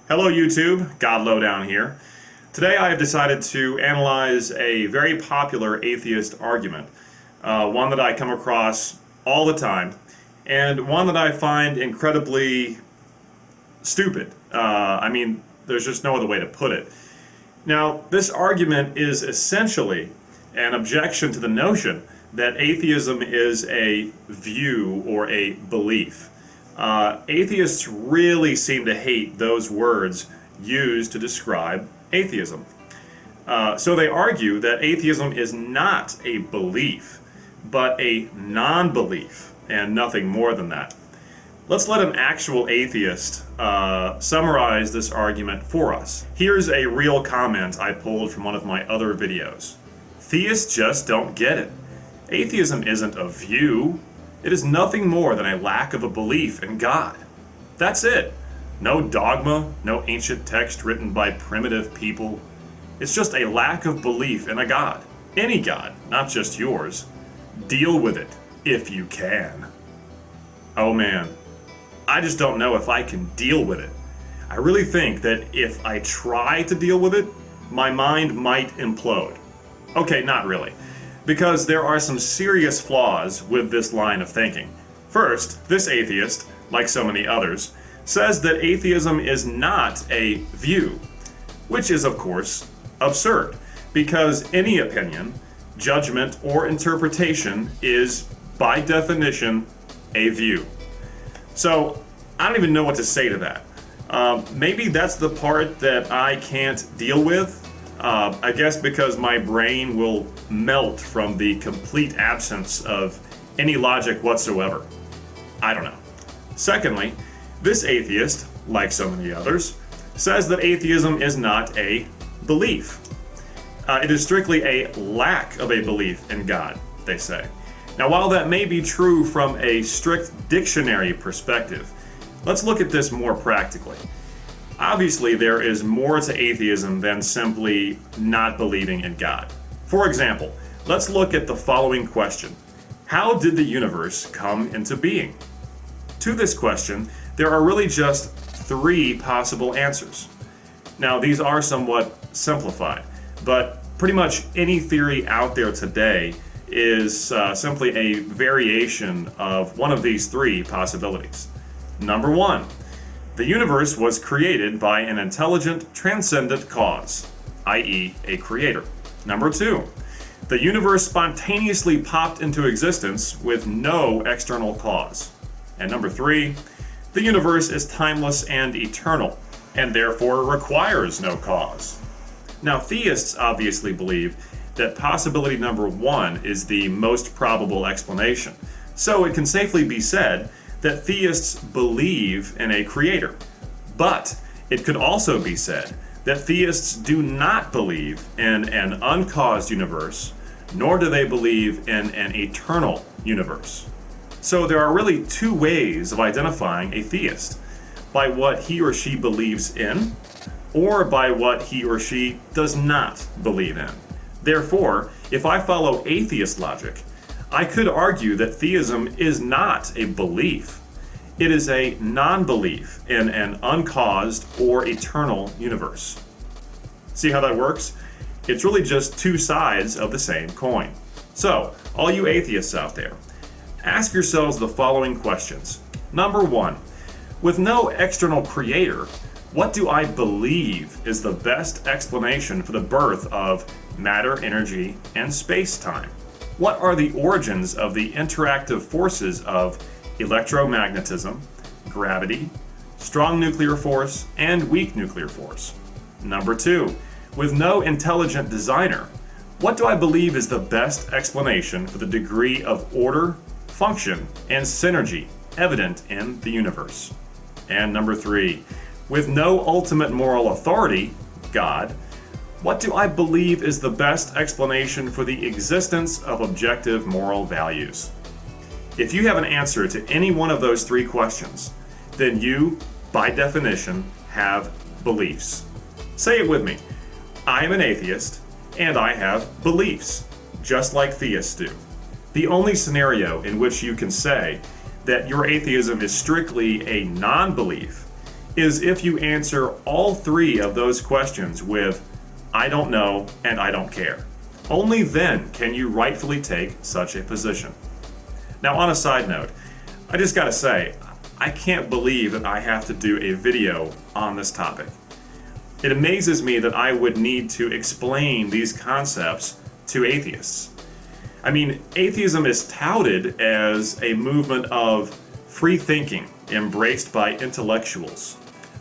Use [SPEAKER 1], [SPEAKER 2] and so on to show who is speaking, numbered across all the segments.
[SPEAKER 1] Hello YouTube, God Lowdown here. Today I have decided to analyze a very popular atheist argument, one that I come across all the time, and one that I find incredibly stupid. There's just no other way to put it. Now, this argument is essentially an objection to the notion that atheism is a view or a belief. Atheists really seem to hate those words used to describe atheism. So they argue that atheism is not a belief, but a non-belief, and nothing more than that. Let's let an actual atheist summarize this argument for us. Here's a real comment I pulled from one of my other videos. Theists just don't get it. Atheism isn't a view. It is nothing more than a lack of a belief in God. That's it. No dogma, no ancient text written by primitive people. It's just a lack of belief in a God. Any God, not just yours. Deal with it, if you can. Oh man, I just don't know if I can deal with it. I really think that if I try to deal with it, my mind might implode. Okay, not really. Because there are some serious flaws with this line of thinking. First, this atheist, like so many others, says that atheism is not a view, which is, of course, absurd, because any opinion, judgment, or interpretation is, by definition, a view. So, I don't even know what to say to that. Maybe that's the part that I can't deal with. I guess because my brain will melt from the complete absence of any logic whatsoever. I don't know. Secondly, this atheist, like so many others, says that atheism is not a belief. It is strictly a lack of a belief in God, they say. Now, while that may be true from a strict dictionary perspective, let's look at this more practically. Obviously, there is more to atheism than simply not believing in God. For example, let's look at the following question. How did the universe come into being? To this question, there are really just three possible answers. Now, these are somewhat simplified, but pretty much any theory out there today is simply a variation of one of these three possibilities. Number one, the universe was created by an intelligent, transcendent cause, i.e., a creator. Number two, the universe spontaneously popped into existence with no external cause. And number three, the universe is timeless and eternal, and therefore requires no cause. Now, theists obviously believe that possibility number one is the most probable explanation, so it can safely be said that theists believe in a creator. But it could also be said that theists do not believe in an uncaused universe, nor do they believe in an eternal universe. So there are really two ways of identifying a theist: by what he or she believes in, or by what he or she does not believe in. Therefore, if I follow atheist logic, I could argue that theism is not a belief. It is a non-belief in an uncaused or eternal universe. See how that works? It's really just two sides of the same coin. So, all you atheists out there, ask yourselves the following questions. Number one, with no external creator, what do I believe is the best explanation for the birth of matter, energy, and space-time? What are the origins of the interactive forces of electromagnetism, gravity, strong nuclear force, and weak nuclear force? Number two, with no intelligent designer, what do I believe is the best explanation for the degree of order, function, and synergy evident in the universe? And number three, with no ultimate moral authority, God, what do I believe is the best explanation for the existence of objective moral values? If you have an answer to any one of those three questions, then you, by definition, have beliefs. Say it with me. I am an atheist, and I have beliefs, just like theists do. The only scenario in which you can say that your atheism is strictly a non-belief is if you answer all three of those questions with, I don't know and I don't care. Only then can you rightfully take such a position. Now, on a side note, I just gotta say, I can't believe that I have to do a video on this topic. It amazes me that I would need to explain these concepts to atheists. I mean, atheism is touted as a movement of free thinking embraced by intellectuals.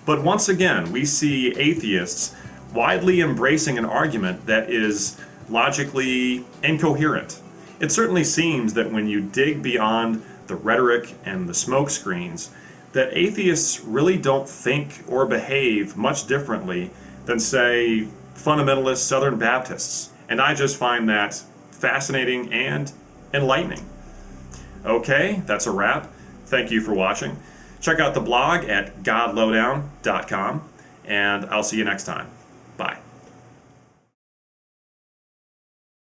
[SPEAKER 1] But once again, we see atheists widely embracing an argument that is logically incoherent. It certainly seems that when you dig beyond the rhetoric and the smoke screens, that atheists really don't think or behave much differently than, say, fundamentalist Southern Baptists. And I just find that fascinating and enlightening. Okay, that's a wrap. Thank you for watching. Check out the blog at godlowdown.com, and I'll see you next time.